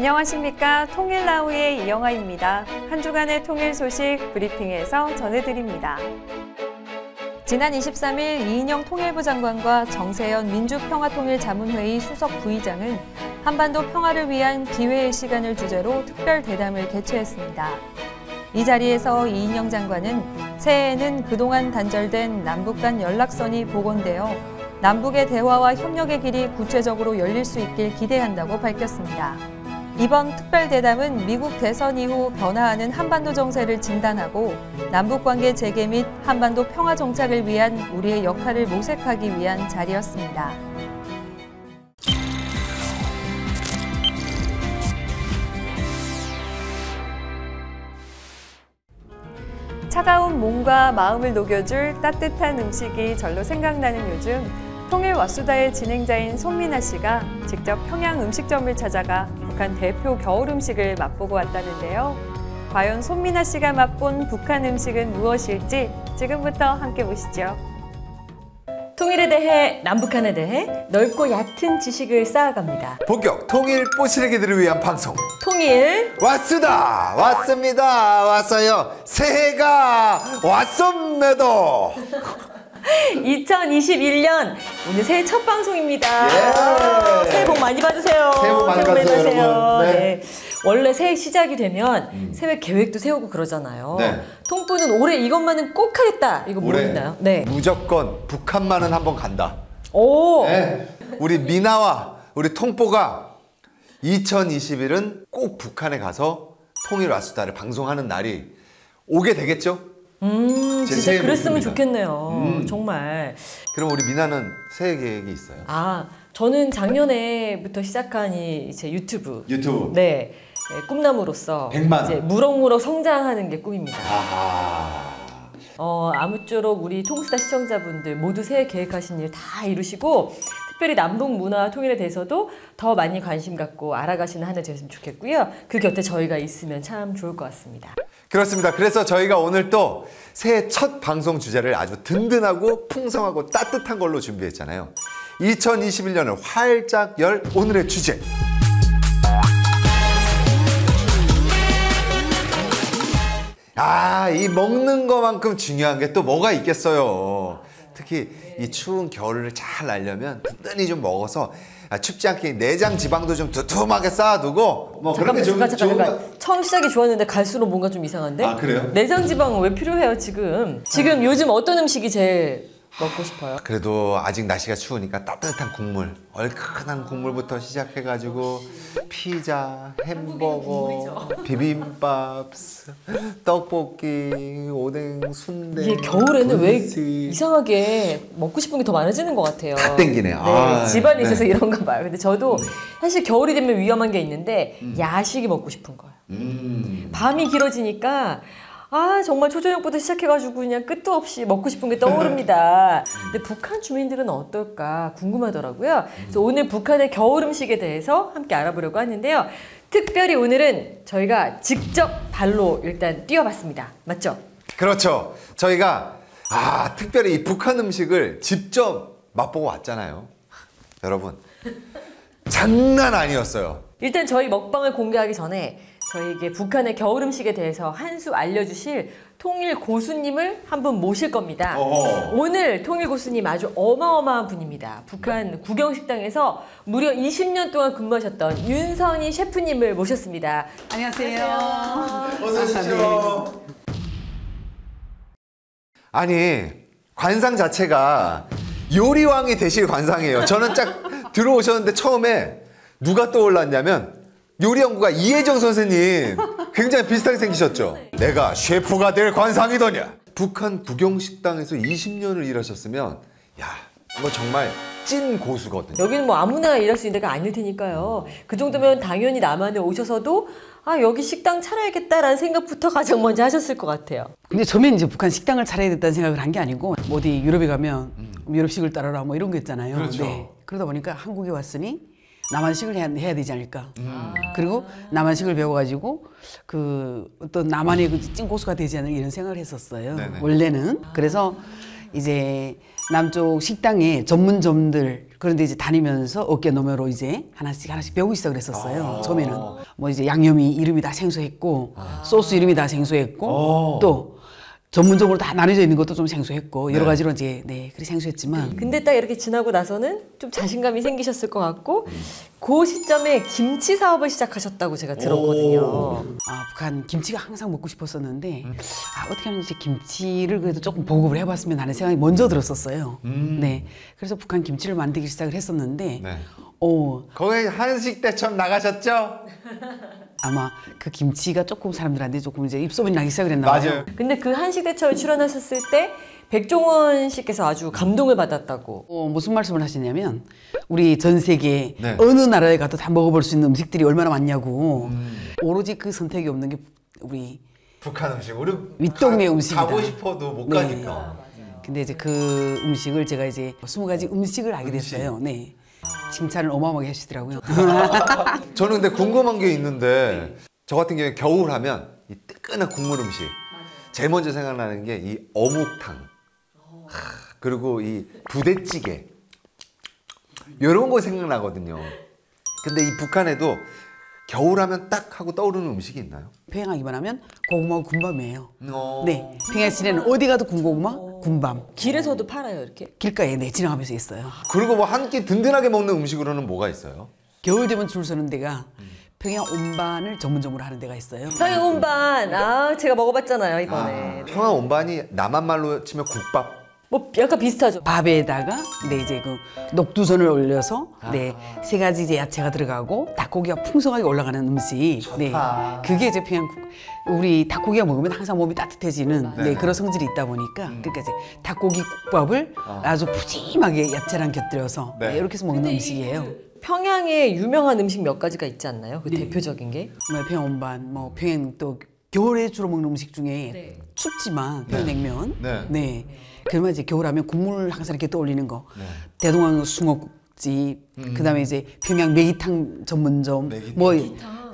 안녕하십니까. 통일나우의 이영아입니다. 한 주간의 통일 소식 브리핑에서 전해드립니다. 지난 23일 이인영 통일부 장관과 정세현 민주평화통일자문회의 수석 부의장은 한반도 평화를 위한 기회의 시간을 주제로 특별 대담을 개최했습니다. 이 자리에서 이인영 장관은 새해에는 그동안 단절된 남북 간 연락선이 복원되어 남북의 대화와 협력의 길이 구체적으로 열릴 수 있길 기대한다고 밝혔습니다. 이번 특별대담은 미국 대선 이후 변화하는 한반도 정세를 진단하고 남북관계 재개 및 한반도 평화 정착을 위한 우리의 역할을 모색하기 위한 자리였습니다. 차가운 몸과 마음을 녹여줄 따뜻한 음식이 절로 생각나는 요즘, 통일 왓수다의 진행자인 손민아 씨가 직접 평양 음식점을 찾아가 북한 대표 겨울 음식을 맛보고 왔다는데요. 과연 손민아 씨가 맛본 북한 음식은 무엇일지 지금부터 함께 보시죠. 통일에 대해, 남북한에 대해 넓고 얕은 지식을 쌓아갑니다. 본격 통일 뽀시래기들을 위한 방송 통일 왓수다! 왔습니다! 왔어요! 새해가 왔습니다! 2021년 오늘 새해 첫 방송입니다. 예. 새해 복 많이 받으세요. 새해 복 많이 받으세요, 여러분. 네. 원래 새해 시작이 되면 새해 계획도 세우고 그러잖아요. 네. 통부는 올해 이것만은 꼭 하겠다. 이거 뭐 있나요? 네. 무조건 북한만은 한번 간다. 오. 네. 우리 미나와 우리 통뽀가 2021은 꼭 북한에 가서 통일 왓수다를 방송하는 날이 오게 되겠죠? 진짜 그랬으면 좋겠네요. 정말. 그럼 우리 미나는 새해 계획이 있어요? 저는 작년에부터 시작한 이제 유튜브. 네. 꿈나무로서 100만. 이제 무럭무럭 성장하는 게 꿈입니다. 아하. 아무쪼록 우리 통수다 시청자분들 모두 새해 계획하신 일 다 이루시고 특별히 남북 문화 통일에 대해서도 더 많이 관심 갖고 알아가시는 한 해 되었으면 좋겠고요. 그 곁에 저희가 있으면 참 좋을 것 같습니다. 그렇습니다. 그래서 저희가 오늘 또 새해 첫 방송 주제를 아주 든든하고 풍성하고 따뜻한 걸로 준비했잖아요. 2021년을 활짝 열 오늘의 주제. 이 먹는 거만큼 중요한 게 또 뭐가 있겠어요. 특히 이 추운 겨울을 잘 날려면 든든히 좀 먹어서 춥지 않게 내장 지방도 좀 두툼하게 쌓아두고 뭐 잠깐만. 처음 시작이 좋았는데 갈수록 뭔가 좀 이상한데? 그래요? 내장 지방은 왜 필요해요 지금? 지금 요즘 어떤 음식이 제일 먹고 싶어요? 그래도 아직 날씨가 추우니까 따뜻한 국물, 얼큰한 국물부터 시작해가지고 피자, 햄버거, 비빔밥, 떡볶이, 오뎅, 순대. 이게 겨울에는 왜 분식. 이상하게 먹고 싶은 게 더 많아지는 것 같아요. 다 땡기네. 네, 집안에 있어서 이런가 봐요. 근데 저도 사실 겨울이 되면 위험한 게 있는데 야식이 먹고 싶은 거예요. 밤이 길어지니까 정말 초저녁부터 시작해가지고 그냥 끝도 없이 먹고 싶은 게 떠오릅니다. 근데 북한 주민들은 어떨까 궁금하더라고요. 그래서 오늘 북한의 겨울 음식에 대해서 함께 알아보려고 하는데요. 특별히 오늘은 저희가 직접 발로 일단 뛰어봤습니다. 맞죠? 그렇죠. 저희가 특별히 이 북한 음식을 직접 맛보고 왔잖아요. 여러분, 장난 아니었어요. 일단 저희 먹방을 공개하기 전에 저희에게 북한의 겨울 음식에 대해서 한 수 알려주실 통일 고수님을 한 분 모실 겁니다. 오늘 통일 고수님 아주 어마어마한 분입니다. 북한 구경식당에서 무려 20년 동안 근무하셨던 윤선희 셰프님을 모셨습니다. 안녕하세요. 어서 오십시오. 아니, 관상 자체가 요리왕이 되실 관상이에요. 저는 딱 들어오셨는데 처음에 누가 떠올랐냐면 요리연구가 이혜정 선생님 굉장히 비슷하게 생기셨죠? 내가 셰프가 될 관상이더냐? 북한 구경식당에서 20년을 일하셨으면 이거 정말 찐 고수거든요. 여기는 뭐 아무나 일할 수 있는 데가 아닐 테니까요. 그 정도면 당연히 남한에 오셔서도 여기 식당 차려야겠다라는 생각부터 가장 먼저 하셨을 것 같아요. 근데 처음엔 이제 북한 식당을 차려야 됐다는 생각을 한 게 아니고 어디 유럽에 가면 유럽식을 따라라 뭐 이런 거 있잖아요. 그렇죠. 네. 그러다 보니까 한국에 왔으니 남한식을 해야 되지 않을까. 그리고 남한식을 배워가지고 그 어떤 남한의 그 찐 고수가 되지 않을까 이런 생각을 했었어요. 네네. 원래는. 그래서 이제 남쪽 식당에 전문점들 그런데 이제 다니면서 어깨너머로 이제 하나씩 배우고 시작을 했었어요. 처음에는 뭐 이제 양념이 이름이 다 생소했고 소스 이름이 다 생소했고 또 전문적으로 다 나눠져 있는 것도 좀 생소했고 여러 가지로 이제 그렇게 생소했지만 근데 딱 이렇게 지나고 나서는 좀 자신감이 생기셨을 것 같고 그 시점에 김치 사업을 시작하셨다고 제가 들었거든요. 북한 김치가 항상 먹고 싶었었는데 어떻게 하면 이제 김치를 그래도 조금 보급을 해봤으면 하는 생각이 먼저 들었었어요. 네, 그래서 북한 김치를 만들기 시작을 했었는데 거기 한식 때처럼 나가셨죠? 아마 그 김치가 조금 사람들한테 조금 이제 입소문이 나기 시작을 했나 봐요. 맞아요. 근데 그 한식대처에 출연하셨을 때 백종원 씨께서 아주 감동을 받았다고. 무슨 말씀을 하시냐면 우리 전 세계 네. 어느 나라에 가도 다 먹어볼 수 있는 음식들이 얼마나 많냐고. 오로지 그 선택이 없는 게 우리 북한 음식 우리 윗동네 음식이다. 가고 싶어도 못 네. 가니까. 근데 이제 그 음식을 제가 이제 20가지 음식을 알게 됐어요. 네. 칭찬을 어마어마하게 해주시더라고요. 저는 근데 궁금한 게 있는데 저 같은 경우에 겨울 하면 이 뜨끈한 국물 음식 제일 먼저 생각나는 게 이 어묵탕 그리고 이 부대찌개 이런 거 생각나거든요. 근데 이 북한에도 겨울 하면 딱 하고 떠오르는 음식이 있나요? 평양하기만 하면 고구마하고 군밤이에요. 네, 평양 시내는 어디 가도 군고구마, 군밤. 길에서도 팔아요, 이렇게? 길가에 지나가면서 있어요. 그리고 뭐 한 끼 든든하게 먹는 음식으로는 뭐가 있어요? 겨울 되면 줄 서는 데가 평양 온반을 전문점으로 하는 데가 있어요. 평양 온반, 제가 먹어봤잖아요, 이번에. 평양 온반이 남한 말로 치면 국밥. 뭐 약간 비슷하죠. 밥에다가 이제 그 녹두전을 올려서 3가지 이제 야채가 들어가고 닭고기가 풍성하게 올라가는 음식. 네, 그게 이제 평양 우리 닭고기가 먹으면 항상 몸이 따뜻해지는 그런 성질이 있다 보니까 그러니까 이제 닭고기 국밥을 아주 푸짐하게 야채랑 곁들여서 이렇게 해서 먹는 음식이에요. 평양에 유명한 음식 몇 가지가 있지 않나요? 그 대표적인 게? 평양 온반, 뭐 평양 또 겨울에 주로 먹는 음식 중에 춥지만 평양냉면. 네. 그러면 이제 겨울하면 국물 항상 이렇게 떠올리는 거. 대동강 숭어국집, 그다음에 이제 평양 매기탕 전문점. 뭐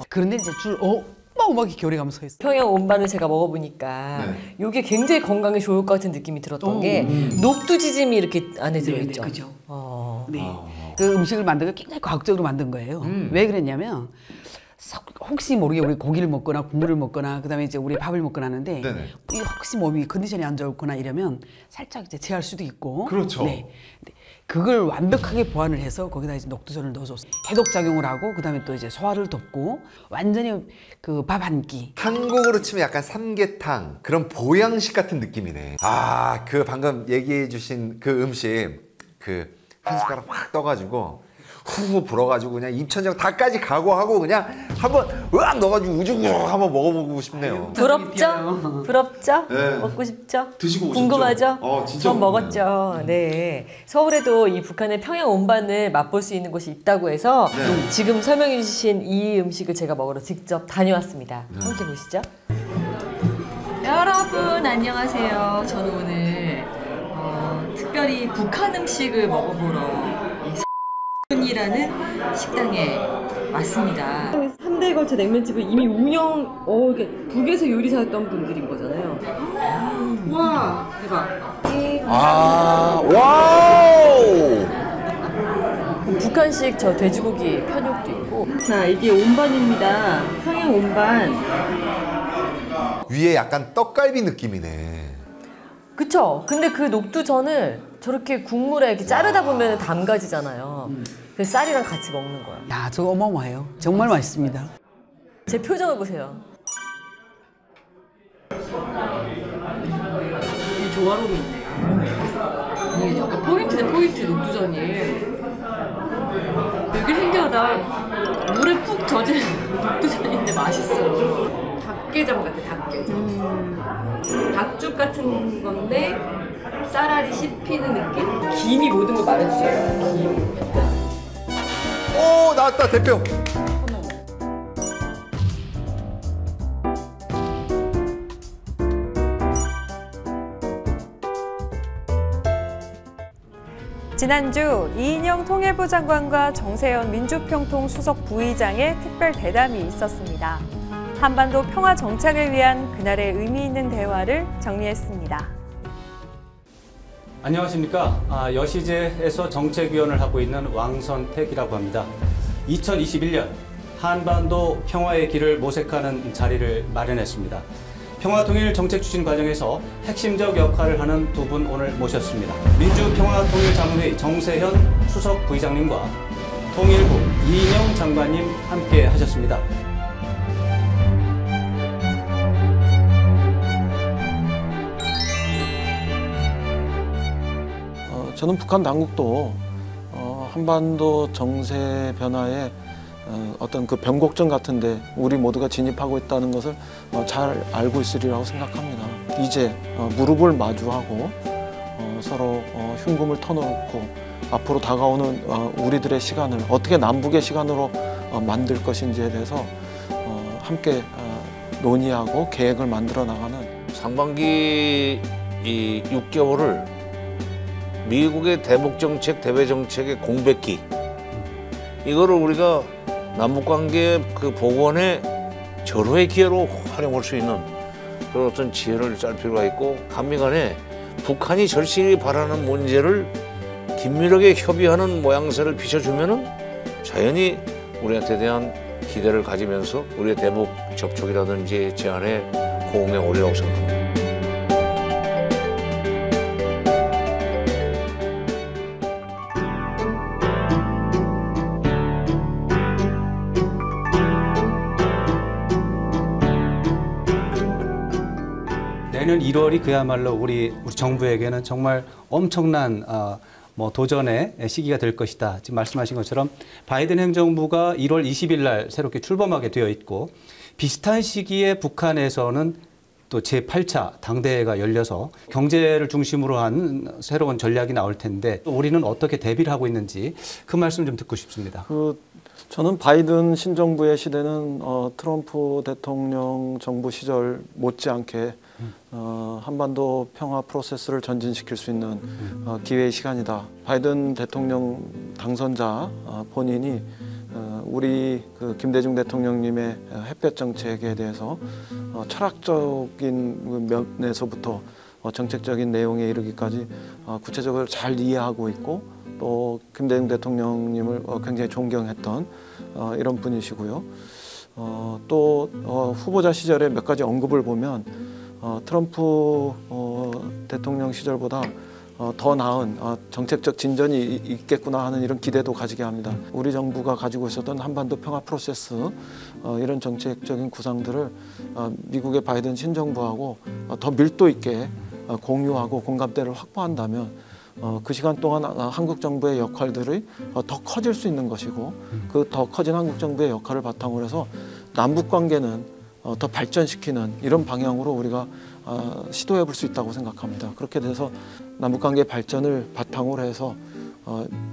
그런데 이제 줄 어마어마하게 겨울에 가면 서 있어요. 평양 온반을 제가 먹어보니까 이게 굉장히 건강에 좋을 것 같은 느낌이 들었던 게 녹두지짐이 이렇게 안에 들어있죠. 그죠. 네. 그 음식을 만든 거 굉장히 과학적으로 만든 거예요. 왜 그랬냐면 혹시 모르게 우리 고기를 먹거나 국물을 먹거나 그다음에 이제 우리 밥을 먹거나 하는데 이 혹시 몸이 컨디션이 안 좋거나 이러면 살짝 이제 체할 수도 있고 그렇죠. 네. 그걸 완벽하게 보완을 해서 거기다 이제 녹두전을 넣어줬어요. 해독 작용을 하고 그다음에 또 이제 소화를 돕고 완전히 그 밥 한 끼. 한국으로 치면 약간 삼계탕 그런 보양식 같은 느낌이네. 그 방금 얘기해 주신 그 음식 그 한 숟가락 확 떠가지고 후 불어가지고 그냥 입천장 다까지 각오하고 그냥 한번 으악 넣어가지고 우죽 한번 먹어보고 싶네요. 부럽죠? 부럽죠? 네. 먹고 싶죠? 드시고 오셨죠? 궁금하죠? 진짜 전 먹었죠. 네. 서울에도 이 북한의 평양 온반을 맛볼 수 있는 곳이 있다고 해서 지금 설명해 주신 이 음식을 제가 먹으러 직접 다녀왔습니다. 함께 보시죠. 여러분 안녕하세요. 저는 오늘 특별히 북한 음식을 먹어보러 이라는 식당에 왔습니다. 3대에 걸쳐 냉면집을 이미 운영, 이게 북에서 요리사였던 분들인 거잖아요. 와, 대박. 와우! 북한식 저 돼지고기 편육도 있고. 자, 이게 온반입니다. 평양 온반. 위에 약간 떡갈비 느낌이네. 그쵸? 근데 그 녹두전을 저렇게 국물에 이렇게 자르다 보면 담가지잖아요. 그 쌀이랑 같이 먹는 거야. 야, 저거 어마어마해요. 정말 맛있습니다. 제 표정을 보세요. 이 조화로움이 있네. 이게 약간 포인트네, 포인트 녹두전이. 되게 신기하다. 물에 푹 젖은 녹두전인데 맛있어요. 닭게장 같아, 닭게장. 닭죽 같은 건데 쌀알이 씹히는 느낌? 김이 모든 걸 말해주세요. 김. 오, 나왔다 대표. 지난주 이인영 통일부 장관과 정세현 민주평통 수석 부의장의 특별 대담이 있었습니다. 한반도 평화 정착을 위한 그날의 의미 있는 대화를 정리했습니다. 안녕하십니까. 여시제에서 정책위원을 하고 있는 왕선택이라고 합니다. 2021년 한반도 평화의 길을 모색하는 자리를 마련했습니다. 평화통일 정책 추진 과정에서 핵심적 역할을 하는 두 분 오늘 모셨습니다. 민주평화통일자문회의 정세현 수석 부의장님과 통일부 이인영 장관님 함께 하셨습니다. 저는 북한 당국도 한반도 정세 변화에 어떤 그 변곡점 같은데 우리 모두가 진입하고 있다는 것을 잘 알고 있으리라고 생각합니다. 이제 무릎을 마주하고 서로 흉금을 터놓고 앞으로 다가오는 우리들의 시간을 어떻게 남북의 시간으로 만들 것인지에 대해서 함께 논의하고 계획을 만들어 나가는 상반기 이 6개월을 미국의 대북 정책, 대외 정책의 공백기 이거를 우리가 남북관계 그 복원의 절호의 기회로 활용할 수 있는 그런 어떤 지혜를 짤 필요가 있고 한미 간에 북한이 절실히 바라는 문제를 긴밀하게 협의하는 모양새를 비춰주면은 자연히 우리한테 대한 기대를 가지면서 우리의 대북 접촉이라든지 제안에 호응에 오리라고 생각합니다. 내년 1월이 그야말로 우리 정부에게는 정말 엄청난 도전의 시기가 될 것이다. 지금 말씀하신 것처럼 바이든 행정부가 1월 20일 날 새롭게 출범하게 되어 있고 비슷한 시기에 북한에서는 또 제8차 당대회가 열려서 경제를 중심으로 한 새로운 전략이 나올 텐데 우리는 어떻게 대비를 하고 있는지 그 말씀 좀 듣고 싶습니다. 저는 바이든 신정부의 시대는 트럼프 대통령 정부 시절 못지않게 한반도 평화 프로세스를 전진시킬 수 있는 기회의 시간이다. 바이든 대통령 당선자 본인이 우리 그 김대중 대통령님의 햇볕 정책에 대해서 철학적인 면에서부터 정책적인 내용에 이르기까지 구체적으로 잘 이해하고 있고 또 김대중 대통령님을 굉장히 존경했던 이런 분이시고요. 또 후보자 시절에 몇 가지 언급을 보면 트럼프 대통령 시절보다 더 나은 정책적 진전이 있겠구나 하는 이런 기대도 가지게 합니다. 우리 정부가 가지고 있었던 한반도 평화 프로세스 이런 정책적인 구상들을 미국의 바이든 신정부하고 더 밀도 있게 공유하고 공감대를 확보한다면 그 시간 동안 한국 정부의 역할들이 더 커질 수 있는 것이고 그 더 커진 한국 정부의 역할을 바탕으로 해서 남북 관계는 더 발전시키는 이런 방향으로 우리가 시도해 볼 수 있다고 생각합니다. 그렇게 돼서 남북 관계 발전을 바탕으로 해서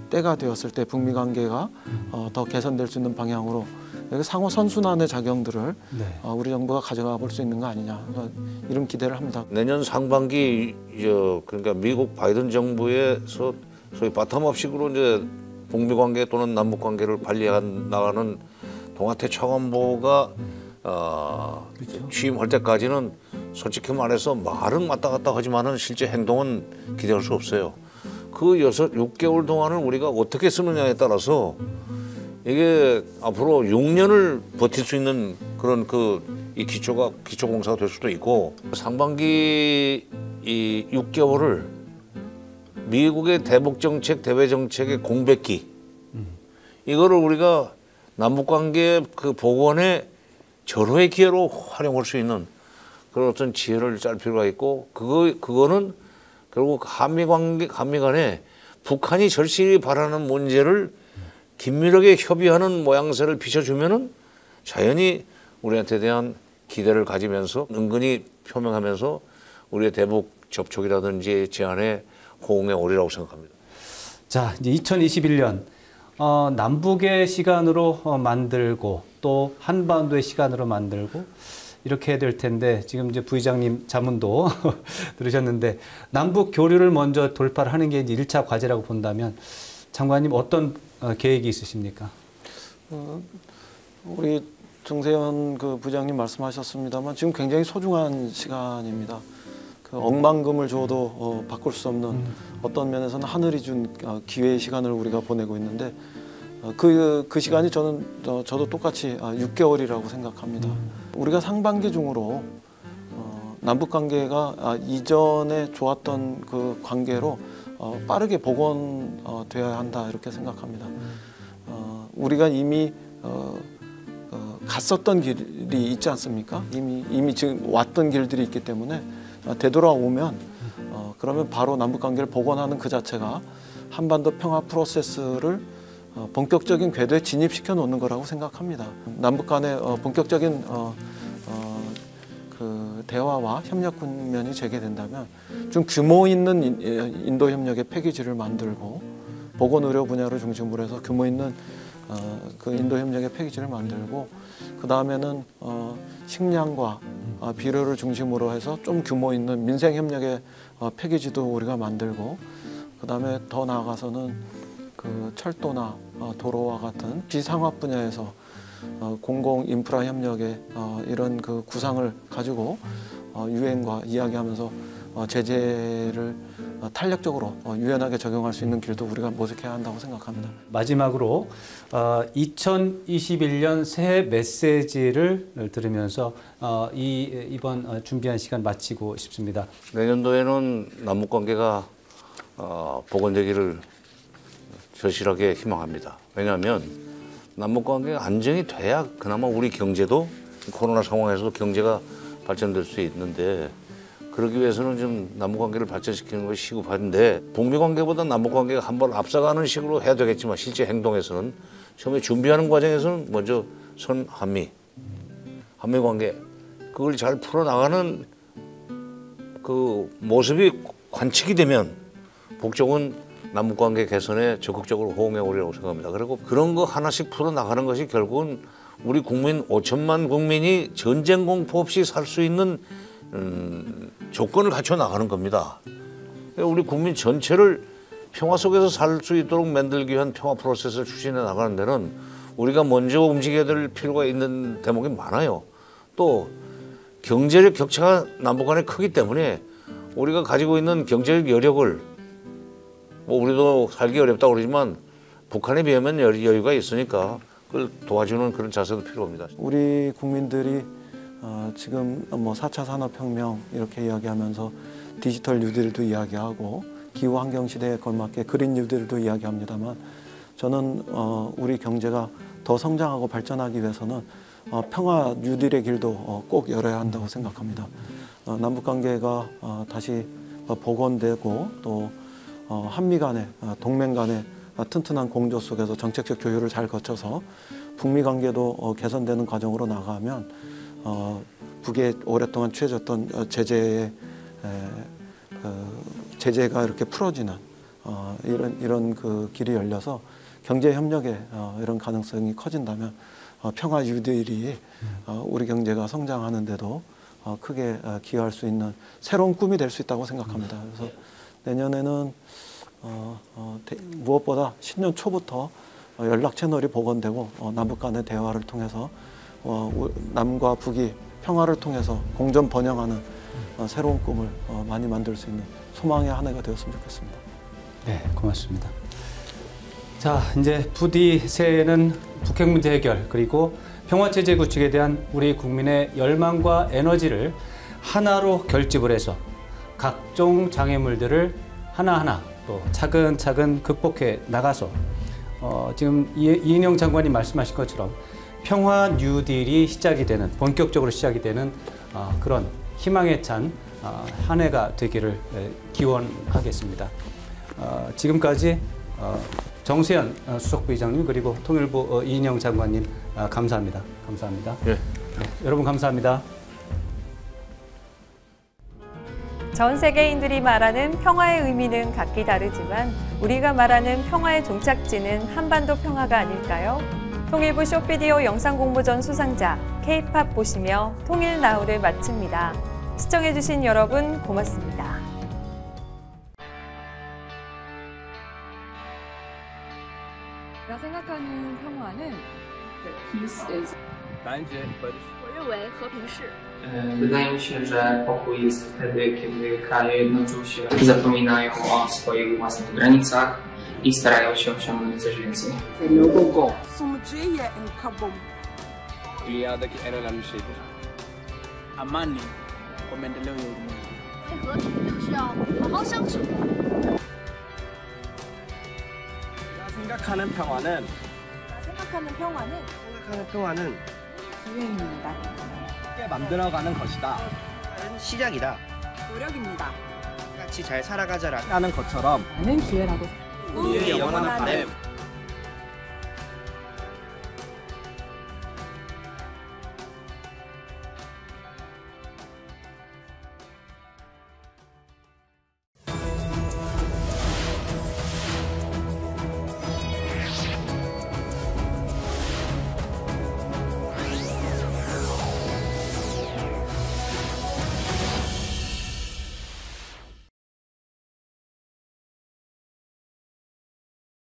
때가 되었을 때 북미 관계가 더 개선될 수 있는 방향으로 상호 선순환의 작용들을 우리 정부가 가져가 볼 수 있는 거 아니냐 이런 기대를 합니다. 내년 상반기 그러니까 미국 바이든 정부에서 소위 바텀업식으로 이제 북미 관계 또는 남북 관계를 관리해 나가는 동아태 차관보가 취임할 때까지는 솔직히 말해서 말은 왔다 갔다 하지만은 실제 행동은 기대할 수 없어요. 그 6개월 동안을 우리가 어떻게 쓰느냐에 따라서 이게 앞으로 6년을 버틸 수 있는 그런 이 기초 공사가 될 수도 있고 상반기 이 6개월을 미국의 대북 정책, 대외 정책의 공백기 이거를 우리가 남북 관계 그 복원의 절호의 기회로 활용할 수 있는 그런 어떤 지혜를 짤 필요가 있고 그거는 결국 한미 간에 북한이 절실히 바라는 문제를 긴밀하게 협의하는 모양새를 비춰주면은 자연히 우리한테 대한 기대를 가지면서 은근히 표명하면서 우리의 대북 접촉이라든지 제안에 호응에 오리라고 생각합니다. 자, 이제 2021년 남북의 시간으로 만들고 또 한반도의 시간으로 만들고 이렇게 될 텐데 지금 이제 부의장님 자문도 들으셨는데 남북 교류를 먼저 돌파를 하는 게 이제 1차 과제라고 본다면 장관님 어떤 계획이 있으십니까? 우리 정세현 그 부장님 말씀하셨습니다만 지금 굉장히 소중한 시간입니다. 그 억만금을 줘도 바꿀 수 없는 어떤 면에서는 하늘이 준 기회의 시간을 우리가 보내고 있는데 그 시간이 저도 똑같이 6개월이라고 생각합니다. 우리가 상반기 중으로 남북 관계가 이전에 좋았던 그 관계로 빠르게 복원되어야 한다 이렇게 생각합니다. 우리가 이미 갔었던 길이 있지 않습니까? 이미 지금 왔던 길들이 있기 때문에 되돌아오면 그러면 바로 남북 관계를 복원하는 그 자체가 한반도 평화 프로세스를 본격적인 궤도에 진입시켜 놓는 거라고 생각합니다. 남북 간의 본격적인 그 대화와 협력 국면이 재개된다면 좀 규모 있는 인도 협력의 패키지를 만들고 보건 의료 분야를 중심으로 해서 규모 있는 그 인도 협력의 패키지를 만들고 그 다음에는 식량과 비료를 중심으로 해서 좀 규모 있는 민생 협력의 패키지도 우리가 만들고 그 다음에 더 나아가서는 그 철도나 도로와 같은 비상업 분야에서 공공 인프라 협력의 이런 그 구상을 가지고 유엔과 이야기하면서 제재를 탄력적으로 유연하게 적용할 수 있는 길도 우리가 모색해야 한다고 생각합니다. 마지막으로 2021년 새해 메시지를 들으면서 이번 준비한 시간 마치고 싶습니다. 내년도에는 남북 관계가 복원되기를 절실하게 희망합니다. 왜냐하면 남북 관계가 안정이 돼야 그나마 우리 경제도 코로나 상황에서도 경제가 발전될 수 있는데 그러기 위해서는 좀 남북 관계를 발전시키는 것이 시급한데 북미 관계보다 남북 관계가 한 번 앞서가는 식으로 해야 되겠지만 실제 행동에서는 처음에 준비하는 과정에서는 먼저 한미 관계 그걸 잘 풀어나가는 그 모습이 관측이 되면 북쪽은 남북 관계 개선에 적극적으로 호응해 오리라고 생각합니다. 그리고 그런 거 하나씩 풀어나가는 것이 결국은 우리 국민 5천만 국민이 전쟁 공포 없이 살 수 있는 조건을 갖춰 나가는 겁니다. 우리 국민 전체를 평화 속에서 살 수 있도록 만들기 위한 평화 프로세스를 추진해 나가는 데는 우리가 먼저 움직여야 될 필요가 있는 대목이 많아요. 또 경제적 격차가 남북 간에 크기 때문에 우리가 가지고 있는 경제적 여력을 뭐 우리도 살기 어렵다고 그러지만 북한에 비하면 여유가 있으니까 그걸 도와주는 그런 자세도 필요합니다. 우리 국민들이 지금 뭐 4차 산업혁명 이렇게 이야기하면서 디지털 뉴딜도 이야기하고 기후환경 시대에 걸맞게 그린 뉴딜도 이야기합니다만 저는 우리 경제가 더 성장하고 발전하기 위해서는 평화 뉴딜의 길도 꼭 열어야 한다고 생각합니다. 남북관계가 다시 복원되고 또 한미 간의 동맹 간의 튼튼한 공조 속에서 정책적 교류를 잘 거쳐서 북미 관계도 개선되는 과정으로 나가면 북에 오랫동안 취해졌던 제재가 이렇게 풀어지는 이런 그 길이 열려서 경제 협력의 이런 가능성이 커진다면 평화 뉴딜이 우리 경제가 성장하는데도 크게 기여할 수 있는 새로운 꿈이 될 수 있다고 생각합니다. 그래서 내년에는 무엇보다 신년 초부터 연락 채널이 복원되고 남북 간의 대화를 통해서 남과 북이 평화를 통해서 공존 번영하는 새로운 꿈을 많이 만들 수 있는 소망의 한 해가 되었으면 좋겠습니다. 네, 고맙습니다. 자, 이제 부디 새해에는 북핵 문제 해결 그리고 평화체제 구축에 대한 우리 국민의 열망과 에너지를 하나로 결집을 해서 각종 장애물들을 하나하나 또 차근차근 극복해 나가서 지금 이인영 장관이 말씀하신 것처럼 평화 뉴딜이 시작이 되는 본격적으로 시작이 되는 그런 희망에 찬 한 해가 되기를 기원하겠습니다. 지금까지 정세현 수석부의장님 그리고 통일부 이인영 장관님 감사합니다. 감사합니다. 예. 네, 여러분 감사합니다. 전 세계인들이 말하는 평화의 의미는 각기 다르지만 우리가 말하는 평화의 종착지는 한반도 평화가 아닐까요? 통일부 쇼비디오 영상공모전 수상자 K-팝 보시며 통일나우를 마칩니다. 시청해주신 여러분 고맙습니다. 내가 생각하는 평화는 Peace is 认为和平是 Wydaje mi się, że pokój jest wtedy, kiedy kraje jednoczą się, zapominają o swoich własnych granicach i starają się osiągnąć coś więcej. Amani kwa maendeleo ya ulimwengu. 和平就是要好好相处。 생각하는 평화는 생각하는 평화는 기회입니다. 함께 만들어가는 것이다. 시작이다. 노력입니다. 같이 잘 살아가자라는 라는 것처럼 많은 기회라고 우리의 영원한 바램